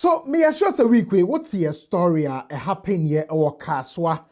So, me assure a week, what's your story? A happen here or Kasoa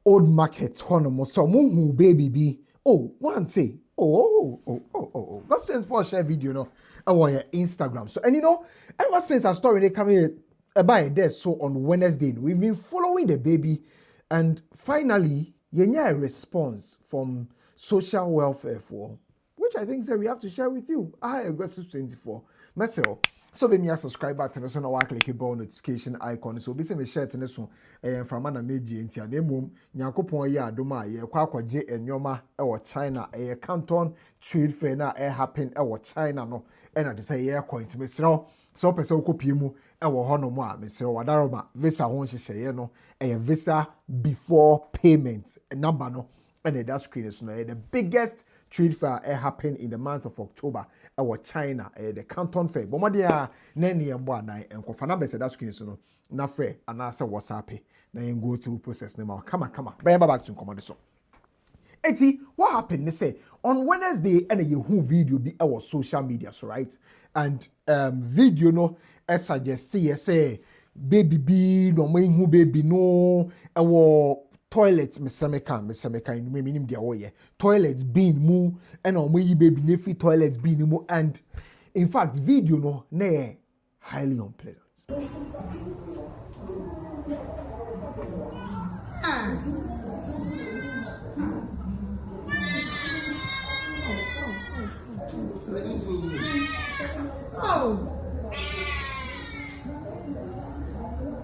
old market honomo. So, who baby be? Oh, one say, That's 24 share video no. On your Instagram. So, and ever since our story they come here about there, so on Wednesday, we've been following the baby, and finally, you a response from social welfare for, which I think we have to share with you. I aggressive 24 message. So be me a subscribe button so na click the bell notification icon so be say me share to so from ana meji ntia na mum nyankopon ye adoma ye kwa kwaje enyoma e wo China e Canton trade fair na e happen e wo China no e na de say ye coin me sro so person kopie mu e wo hono mu a me sro wadaroma visa ho hyehyeye no e visa before payment number no and that screen is no the biggest trade fair happen in the month of October our China the Canton fair but modia na niembo anan enkofa na bese that screen is no na fair and na say WhatsApp na you go through process na ma come back to command so eti what happened they say on Wednesday and you video be our social media so right and video no suggest say baby be no who baby no our toilet Mr. Meka in minim dia woye toilet bin mu and omoyi baby nefi toilet bin mu and in fact video no na highly unpleasant.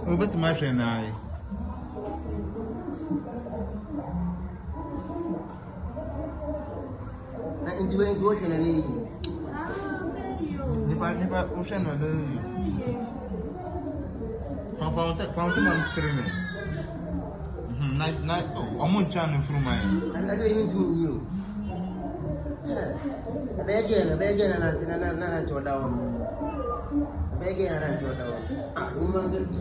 Over to my friend I. Intuition ani. Nipa ocean na den. Found man streaming. Night omo chan through my. I don't even do you. Begin na choda on. Begin na choda on. Woman will be.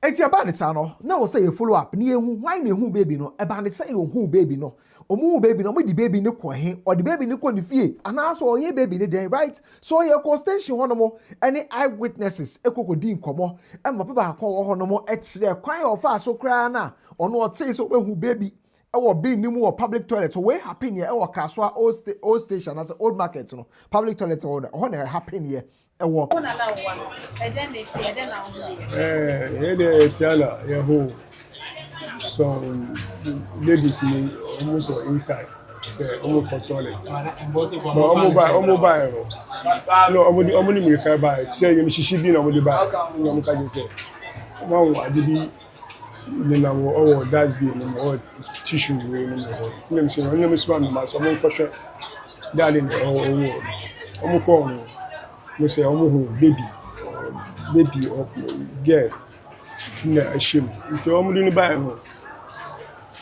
Eti abanisa no na wo say you follow up na ehu why na ehu baby no abanisa na ehu baby no omu baby no mo di baby ne ko he or the baby ne ko ne fie ana so oye baby ne den right so ye constation hono mo any eyewitnesses ekokodi nkomo e mo ba akon wo hono mo e kire kwan of aso kra na ono o tey so ehu baby e wo bin ni mu o public toilet so we happen here e wo Kasoa old station as old market no public toilet ho na happen here ewo ona la wa e den dey see e den na e dey tiala ya ho so ladies me almost inside say almost for toilet but omo buy no omo ni me ka buy say you shishi bi na omo dey buy no mo ka je say now adibi ni na wo that's the no tissue we no me say no me swam ma so mo ko share darling omo ko no say omo baby or girl na ashim nti omo di ni buy no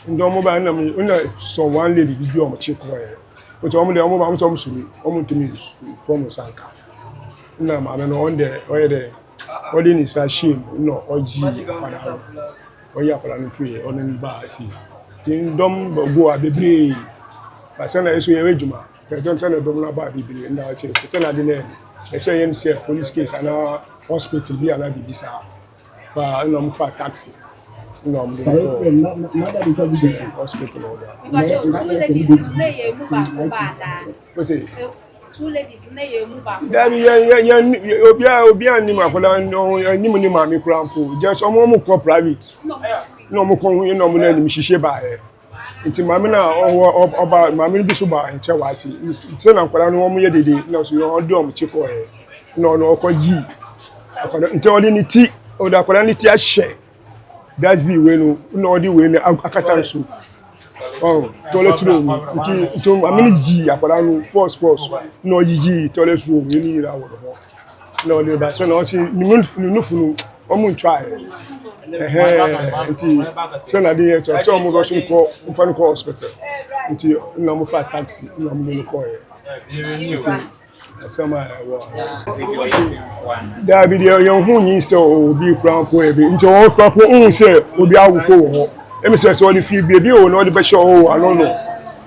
ndo omo buy na me una so one lady bi omo che ko e but omo de omo ba mo so suru omo ntimi from sanka na ma me no on the oye de odi ni sa shame no oji para oya para no tue on ni ba asi tin dom go abebre ba se na eso ye ejuma ke ton se na dom na ba bibire nda che se na de ne e se yen se police case ana hospital bi ana bibisa ba no mo fa taxi no mo hospital order because two ladies na ye mu ba da o say two ladies na ye mu ba da bi ya obi an ni makola ni mo ni ma mi krampo just omo mo ko private no mo ko hu no mo na ni hihye ba e nti mama na oba mama bi so ba enche wasi nti na nkwala no mo ye dede na so yo do mo chiko e no okoji akoda nti odi ni ti o da akoda ni ti a she that's be we no odi we na akata so toilet room nti amini ji akoda no force no ji toilet room we ni ra wo no le ba so no si ni no funu o mu try nti so na dey so mo go so ko mfa ko hospital nti na mo fa taxi na mo no ko sama da bi dey yon hu yin se obi kran ko e bi nti o kran ko hu se obi awuko wo e mi se so ni fi bi o no de be show o I don't know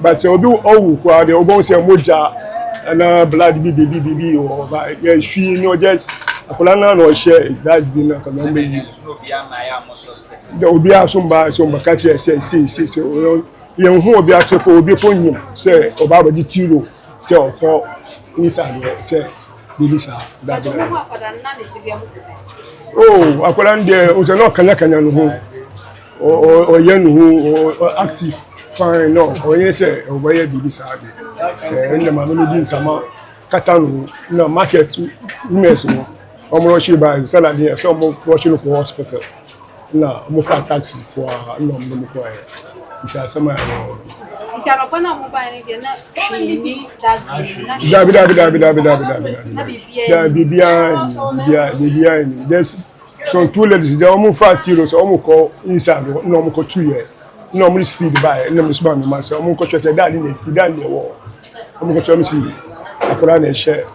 but obi owu ko dey o bon se moja na blood bi o ba yeah she no just akola na no share that's been na kama mbe yi the obi asomba catch say yen hu obi ache ko obi ko nyim say oba ba di tiro say okọ inside say bilisa that oh akola nde o se no kanya no ho o yen hu active fine no o yen say oba ye bilisa de nde ma no di ntama katanu na market mess no omo shi ba salad here so omo rush no ko hospital na omo fa taxi for no omo ko e nta sama nti anọkwa na ọmụba anyị dị na shini Bibia there's so two ladies they omo fa tiro so omo ko inside no omo ko 2 years no omo speed by no omo speed no man so omo ko say that in the sedan dey wo omo ko tell me see akora na share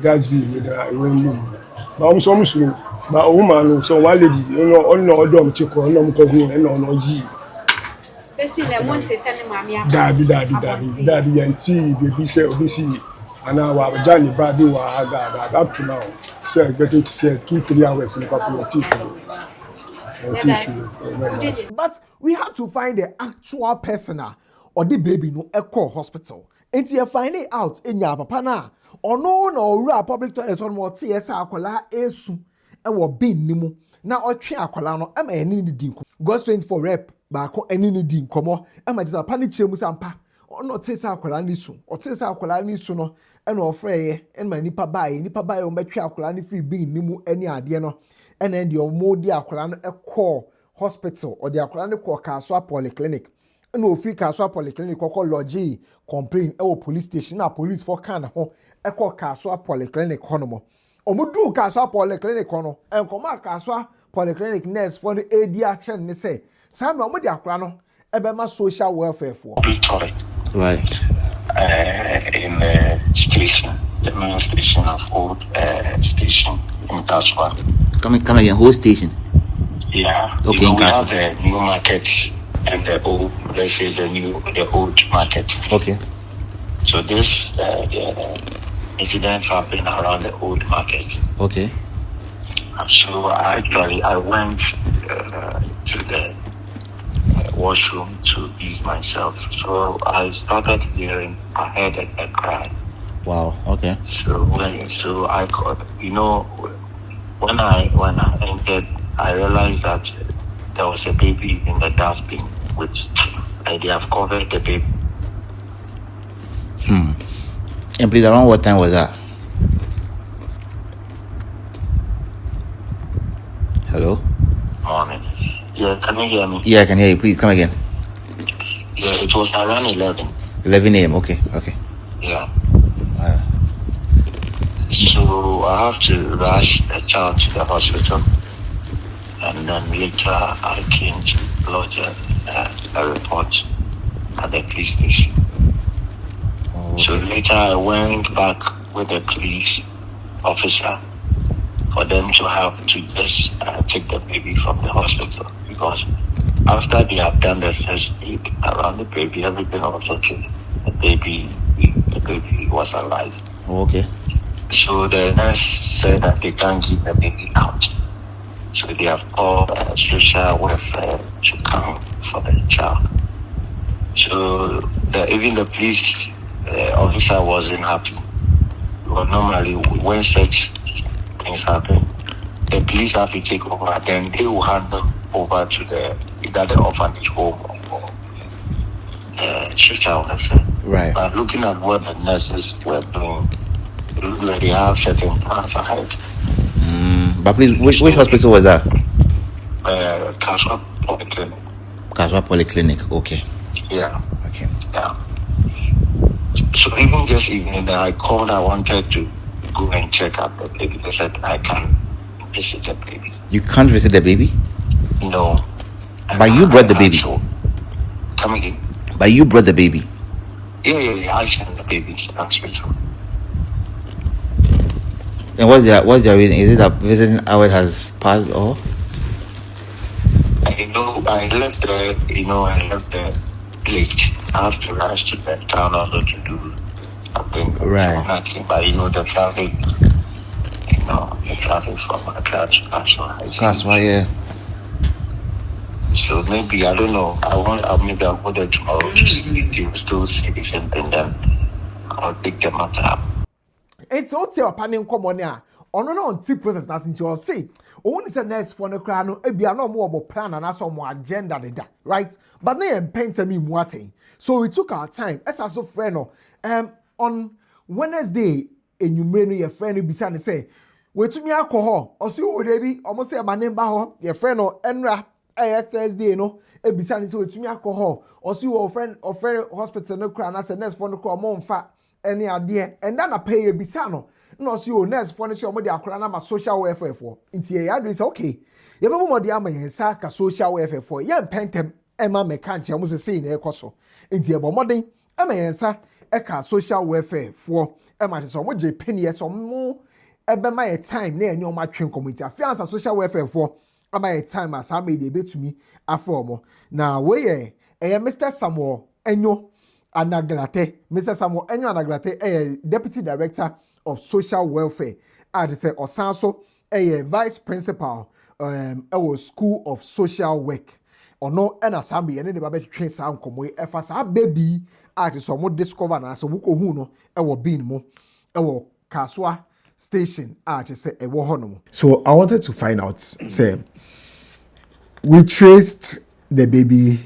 Gatsby with the room. But I'm so much, but a woman, so one lady, you know, on no dom chico, no mcogni, and no G. Daddy, and tea, baby, say, obviously, and our Johnny Bradley were up to now. So, getting to say 2-3 hours in a couple of tissue. But we had to find the actual person or the baby no echo hospital. Until you find it out in your papa na. Ono na owura public toilet on mo TSA akwala esu e wo bin nimu na otwe akwala no e ma eni ni din ko go straight for rep ba ko eni ni din komo e ma disa pani chire mu sampa ono TSA akwala ni su o TSA akwala ni su no e na ofreye e ma nipa bae o betwe akwala ni free bin nimu eni ade no e na ndi o mo di akwala no e call hospital or di akwala no call Kasoa polyclinic e na ofi Kasoa polyclinic ko lodge complain e wo police station na police for kan ho eko Kasoa polyclinic honomo omudu Kasoa polyclinic hono enkoma Kasoa polyclinic nurse for the adi achen ne say sam na omudi akora no ebema social welfare for right in the station, the main station of old station in Kasoa. Come again, whole station. Yeah. Okay, we have the new market and the old, let's say the old market. Okay. So this the incident happened around the old market. Okay. So I went to the washroom to ease myself. So I started hearing, I heard a cry. Wow. Okay. So I got, when I entered, I realized that there was a baby in the dustbin, which they have covered the baby. And please, around what time was that? Hello? Morning. Yeah, can you hear me? Yeah, I can hear you. Please, come again. Yeah, it was around 11. 11 a.m. Okay. Yeah. So I have to rush the child to the hospital. And then later I came to lodge a report at the police station. Okay. So later I went back with the police officer for them to have to just take the baby from the hospital, because after they have done the first aid around the baby, everything was okay. The baby was alive. Okay. So the nurse said that they can't give the baby out. So they have called social welfare to come for the child. So even the police officer wasn't happy. Because normally when such things happen, the police have to take over, then they will hand them over to either the orphanage home or social welfare. Right. But looking at what the nurses were doing, it looked like they have certain plans ahead. But please, which hospital was that? Kasoa Polyclinic. Kasoa Polyclinic. Okay. Yeah. Okay. Yeah. So even this evening, I called. I wanted to go and check out the baby. They said I can't visit the baby. You can't visit the baby? No. But you brought the baby. Come again. But you brought the baby. Yeah. I sent the baby to the hospital. And what's their reason? Is it that visiting hour has passed or? I left the place. I have to rush to the town also to do something. Right. Nothing, but the traffic, the traffic from Accra to Kasoa. Kasoa, yeah. So maybe, I don't know, maybe I'll go there tomorrow to see if they will still say the same thing, then I'll take the matter up. It's all tell panning common ya. Ono no on process nothing to say. Only say next for the crown, e be no more about plan and also more agenda than that, right? But they paint me muating. So we took our time. As also friend on Wednesday, in you many your friend beside and say, wait to me alcohol, or see what baby, almost say my name baho, your friend or Enra. Thursday, no, a beside to me alcohol, or see your friend or friend hospital no crown as a nurse for the call more fat any idea, and then I pay a bisano. No, see your nurse for the show with the social welfare for. Into your address, okay. You have more the army and sack social welfare for young pentem, Emma McCanch, I was saying, a coso. Into your body, Emma and sa, eka social welfare for Emma is so much a penny or more. Ebe my time near your matching committee. I feel social welfare for. My time as I made a bit to me a form. Now, where Mr. Samuel Enyo Anaglate, Mr. Samuel Enyo Anaglate, Deputy Director of Social Welfare, at the Osanso, a Vice Principal, our School of Social Work. Or no, and as I be any baby train sound come way, if as a baby, at some more discover as a wuko huno, our being mo, our Kasoa station, say a wohono. So I wanted to find out, say, we traced the baby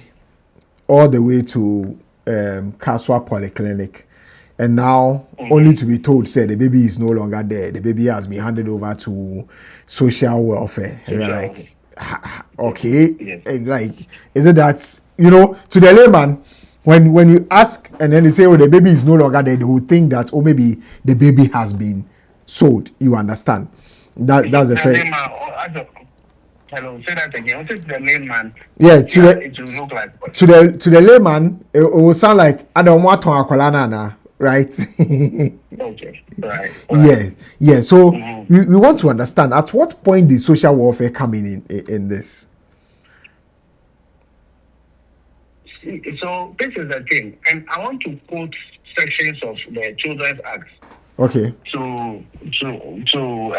all the way to Kasoa Polyclinic, and now only to be told, say the baby is no longer there. The baby has been handed over to social welfare. And we're like, okay, and like, is it that to the layman? When you ask and then they say, oh, the baby is no longer there, they will think that, oh, maybe the baby has been sold. You understand? That's the fact. Hello, say that again. What is the layman? Yeah, it will look like what? To the layman, it will sound like I don't want to akwalana, right? Okay, right. Yeah. So we want to understand at what point did social welfare come in this? So this is the thing, and I want to quote sections of the Children's Act. Okay. To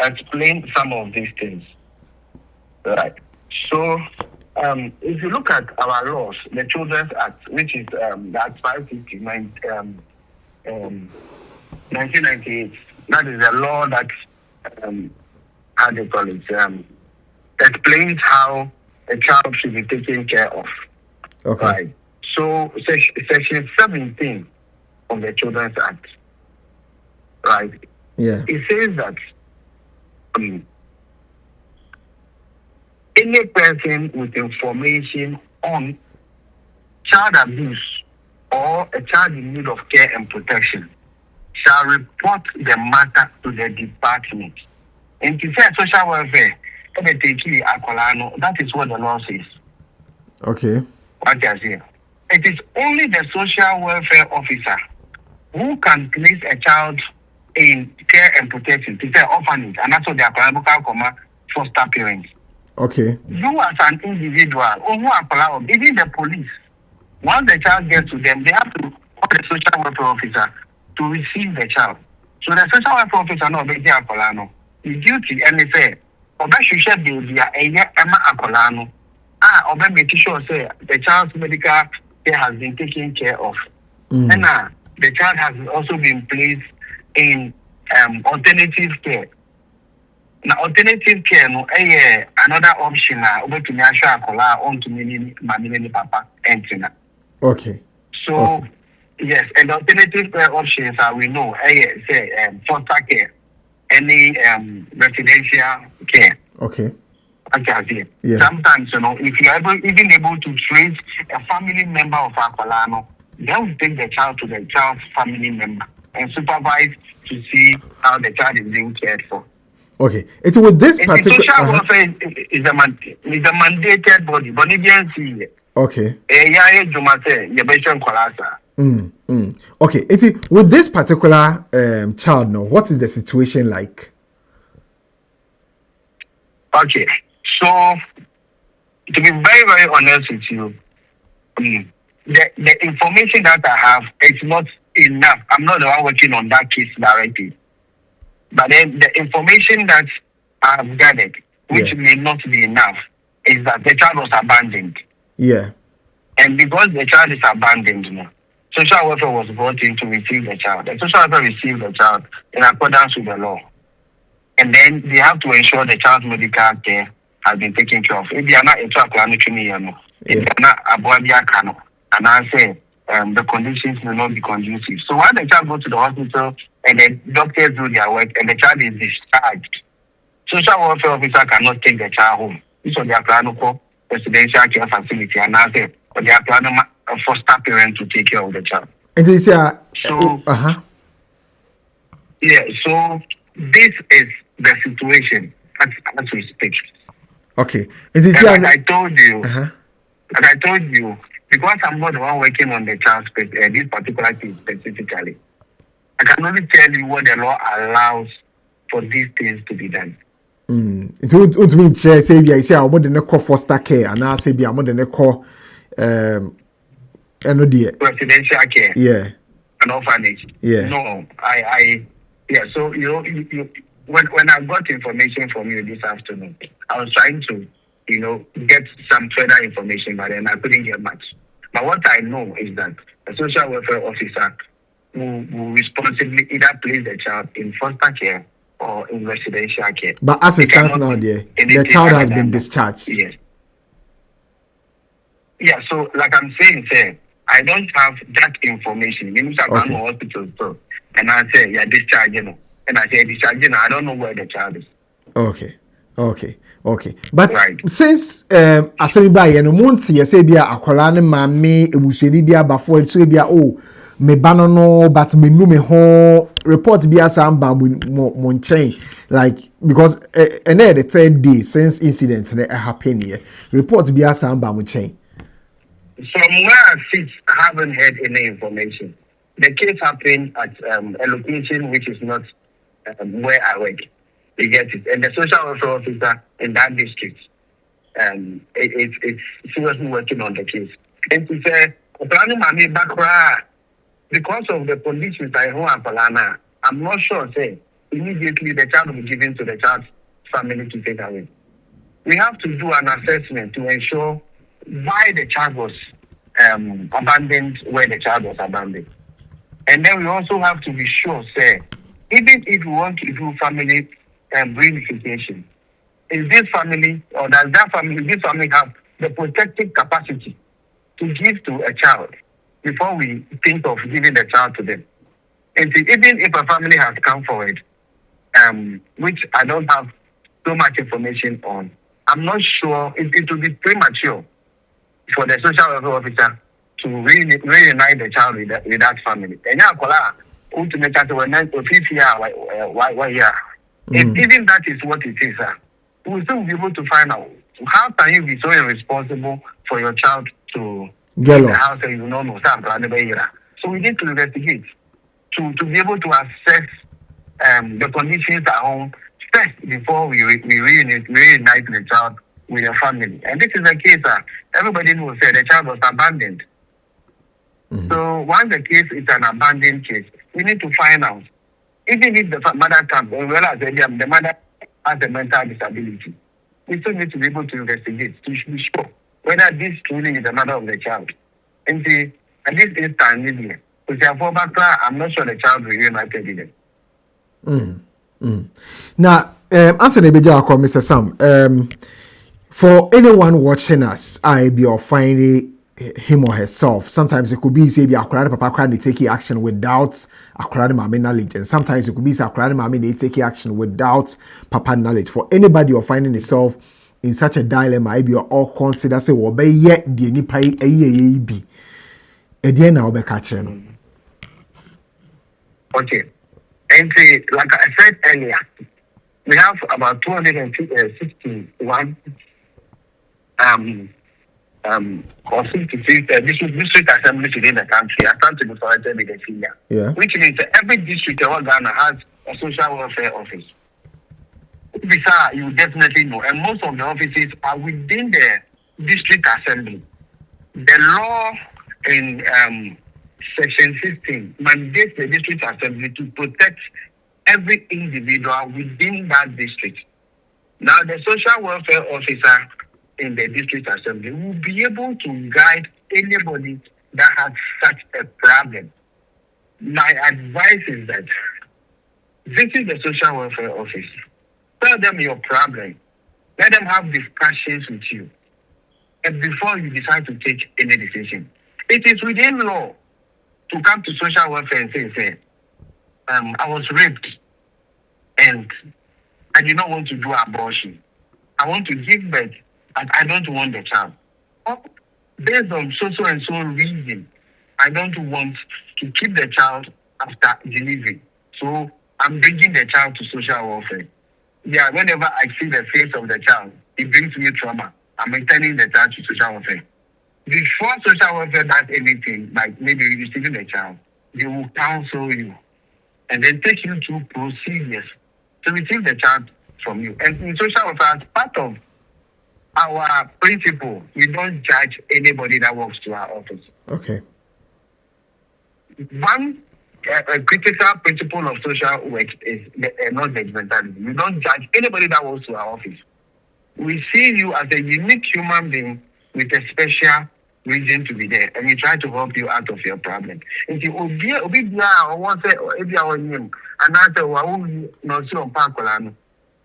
explain some of these things. Right. So, if you look at our laws, the Children's Act, which is Act 559, 1998, that is a law that, how do you call it, explains how a child should be taken care of. Okay. Right. So, section 17 of the Children's Act, right? Yeah. It says that any person with information on child abuse or a child in need of care and protection shall report the matter to the department. And if it's social welfare, that is what the law says. Okay. What I say. It is only the social welfare officer who can place a child in care and protection, to say orphanage, and that's what they are foster parent. Okay. You as an individual, or who apply, even the police, once the child gets to them, they have to call the social welfare officer to receive the child. So the social welfare officer no be there Apolano. The duty and they say, Obe Shusha baby Emma Apolano. Obe make sure say the child's medical care has been taken care of. And the child has also been placed in alternative care. Now, alternative care, no, another option, over to Nasha Kola, on to Mammy Papa, and Tina. Okay. So, yes, and alternative care options are we know, say, foster care, any residential care. Okay. Okay, yeah. Sometimes, if you are even able to trace a family member of Apolano, then we take the child to the child's family member and supervise to see how the child is being cared for. Okay, it's with this particular. Social welfare is a mandated body, but it didn't see it. Okay. Okay, Okay, it's with this particular child now. What is the situation like? Okay, so to be very, very honest with you, the information that I have is not enough. I'm not the one working on that case directly. But then the information that I've gathered, which may not be enough, is that the child was abandoned. Yeah. And because the child is abandoned, social welfare was brought in to retrieve the child. The social welfare received the child in accordance with the law. And then they have to ensure the child's medical care has been taken care of. If they are not a child, if they are not a boy, and I say the conditions will not be conducive. So when the child goes to the hospital and the doctors do their work and the child is discharged, social welfare officer cannot take the child home. So they are planning for residential care facility and now they are planning a foster parent to take care of the child. And they say, so so this is the situation as we speak. Okay. And I told you, because I'm not the one working on the child this particular case specifically, I can only tell you what the law allows for these things to be done. It would mean say I say I'm more call foster care and I say be I'm more than call residential care. Yeah. An orphanage. Yeah. No, so you when I got information from you this afternoon, I was trying to, get some further information, but then I couldn't get much. But what I know is that a social welfare officer will responsibly either place the child in foster care or in residential care. But as it stands now, the child has been discharged. Yes. Yeah, so like I'm saying, I don't have that information. You know, I'm in hospital, so, and I say, discharging. And I say, discharging, I don't know where the child is. Okay. But since Aseriba, and Monty, you say, be a Colane Mammy, a Bushiribia, before it's so me banono, but me no me ho report be as I'm chain, like because and then the third day since incident happened here, report be as I'm chain. From where I sit, I haven't heard any information. The case happened at a location which is not where I work. You get it, and the social welfare officer in that district, it's seriously working on the case. And to say, because of the conditions I have, I'm not sure. Say immediately the child will be given to the child's family to take away. We have to do an assessment to ensure why the child was abandoned, where the child was abandoned, and then we also have to be sure. Say even if we want to do family reunification, is this family or does this family have the protective capacity to give to a child before we think of giving the child to them? And even if a family has come forward, which I don't have so much information on, I'm not sure it will be premature for the social welfare officer to reunite the child with that family. And if even that is what it is, we'll still be able to find out how can you be so irresponsible for your child to get the house and you know so we need to investigate to be able to assess the conditions at home first before we reunite the child with the family. And this is the case everybody knows that the child was abandoned. So once the case is an abandoned case, we need to find out. Even if the mother comes and realize that the mother has a mental disability, we still need to be able to investigate to be sure whether this truly is the mother of the child. And at this instant, I'm not sure the child will reunite with them. Now, answer the video call, Mr. Sam. For anyone watching us, I be or finding him or herself. Sometimes it could be say be akwara papa kwara taking action without akwara mama knowledge, and sometimes it could be say akwara mama they taking action without papa knowledge. For anybody or finding itself in such a dilemma, I be all consider say wo be ye de nipa eye bi. E dey na obe ka kire no. Okay. And like I said earlier, we have about 261 or 63 district assemblies within the country. I can't be selected with the finger. Yeah. Which means that every district in Ghana has a social welfare office. You definitely know. And most of the offices are within the district assembly. The law in Section 16 mandates the district assembly to protect every individual within that district. Now, the social welfare officer in the district assembly will be able to guide anybody that has such a problem. My advice is that visit the social welfare office, tell them your problem, let them have discussions with you, and before you decide to take any decision. It is within law to come to social welfare and say, I was raped and I did not want to do abortion. I want to give birth, but I don't want the child. Based on so and so reason, I don't want to keep the child after delivery. So I'm bringing the child to social welfare. Yeah, whenever I see the face of the child, it brings me trauma. I'm returning the child to social welfare. Before social welfare does anything, like maybe receiving the child, they will counsel you and then take you through procedures to retrieve the child from you. And in social welfare, as part of our principle, we don't judge anybody that walks to our office. Okay. One critical principle of social work is non-judgmentality. We don't judge anybody that walks to our office. We see you as a unique human being with a special reason to be there, and we try to help you out of your problem. If you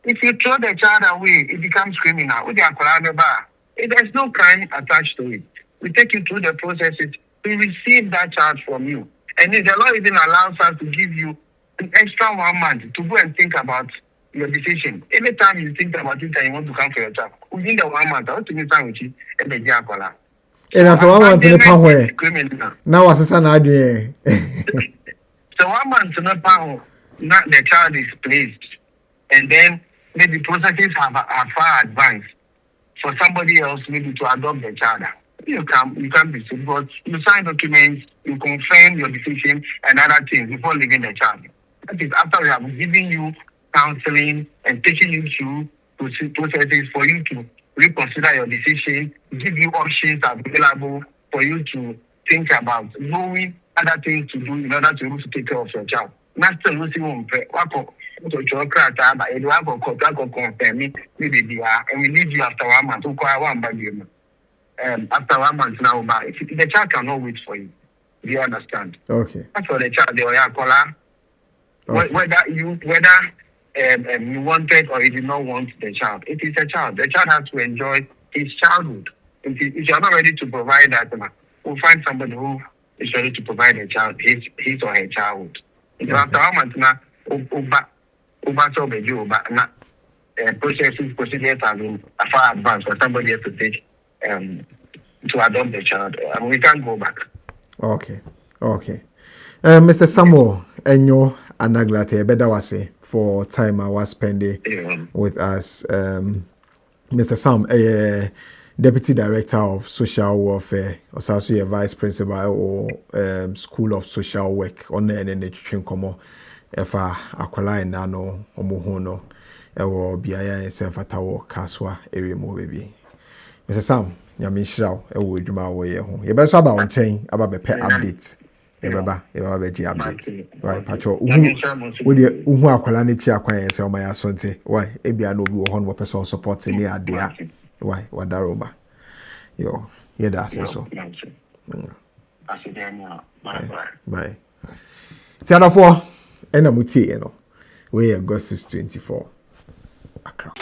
if you throw the child away, it becomes criminal. There's no crime attached to it. We take you through the processes to receive that child from you. And the law even allows us to give you an extra 1 month to go and think about your decision. Anytime you think about it and you want to come for your child, within the 1 month, I want to meet with you and the Jacola. And as 1 month in the power. Criminal. Now, as a son, I do. So 1 month in the power, not the child is placed. And then maybe processes are far advanced for somebody else maybe to adopt the child. You can be simple. You sign documents, you confirm your decision and other things before leaving the child. That is after we have given you counseling and taking you through processes for you to reconsider your decision, give you options available for you to think about, knowing other things to do in order to be able to take care of your child. Master, you see, and we need you after 1 month. After 1 month now, but the child cannot wait for you. Do you understand? Okay. That's for the child. They were caller. Whether you wanted or you did not want the child, it is a child. The child has to enjoy his childhood. If you are not ready to provide that, we'll find somebody who is ready to provide a child his or her childhood. If after 1 month now, procedures have been far advanced for somebody else to take to adopt the child. We can't go back. Okay. Mr. Samuel Enyo Anaglate Bedawase for time I was spending with us. Mr. Sam, Deputy Director of Social Welfare, also a Vice Principal or School of Social Work on the NNH Komo. Efa akwala na no omuhono ewo biaya ensemfatawo Kasoa area mo baby. Mr. Sam, nyame hiraw ewo adwuma wo ye ho. Ye be so aba wonchen aba be pe update. Ye baba be gi update. Right, pacho wo de uhu akwala ne chi akwan ense o ma ya sonte. Why? E bia na obi wo ho no person support ni ade a. Why? Wadaroma. Yo, ye da so. Bye. Tiana and I'm with you, we are Gossips 24. Accra.